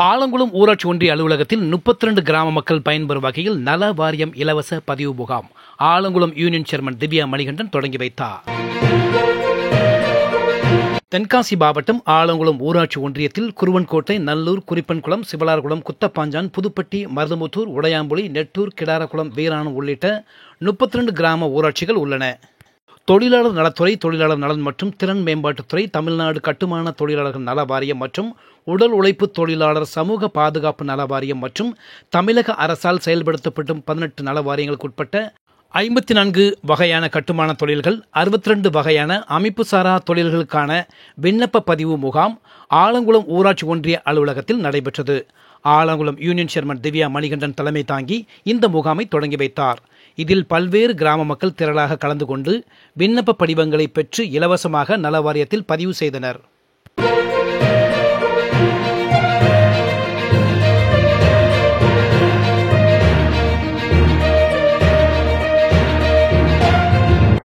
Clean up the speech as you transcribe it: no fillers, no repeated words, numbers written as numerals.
ஆலங்குளம் ஊராட்சி ஒன்றிய அலுவலகத்தில் 32 கிராம மக்கள் பயன்பெறும் வகையில் நல வாரியம் இலவச பதிவு முகாம் ஆலங்குளம் யூனியன் சேர்மன் திவ்யா மணிகண்டன் தொடங்கி வைத்தார். தென்காசி மாவட்டம் ஆலங்குளம் ஊராட்சி ஒன்றியத்தில் குருவன்கோட்டை, நல்லூர், குறிப்பன்குளம், சிவலார்குளம், குத்தப்பாஞ்சான், புதுப்பட்டி, மருதமுத்தூர், உடையாம்புலி, நெட்டூர், கிடாரக்குளம், வீராணம் உள்ளிட்ட 32 கிராம ஊராட்சிகள் உள்ளன. தொழிலாளர் நலத்துறை, தொழிலாளர் நலன் மற்றும் திறன் மேம்பாட்டுத்துறை, தமிழ்நாடு கட்டுமான தொழிலாளர்கள் நல வாரியம் மற்றும் உடல் உழைப்பு தொழிலாளர் சமூக பாதுகாப்பு நல வாரியம் மற்றும் தமிழக அரசால் செயல்படுத்தப்படும் 18 நல வாரியங்களுக்குட்பட்ட 54 வகையான கட்டுமான தொழில்கள், 62 வகையான அமைப்புசாரா தொழில்களுக்கான விண்ணப்ப பதிவு முகாம் ஆலங்குளம் ஊராட்சி ஒன்றிய அலுவலகத்தில் நடைபெற்றது. ஆலங்குளம் யூனியன் சேர்மன் திவ்யா மணிகண்டன் தலைமை தாங்கி இந்த முகாமை தொடங்கி வைத்தார். இதில் பல்வேறு கிராம மக்கள் திரளாக கலந்து கொண்டு விண்ணப்ப படிவங்களை பெற்று இலவசமாக நல வாரியத்தில் பதிவு செய்தனர்.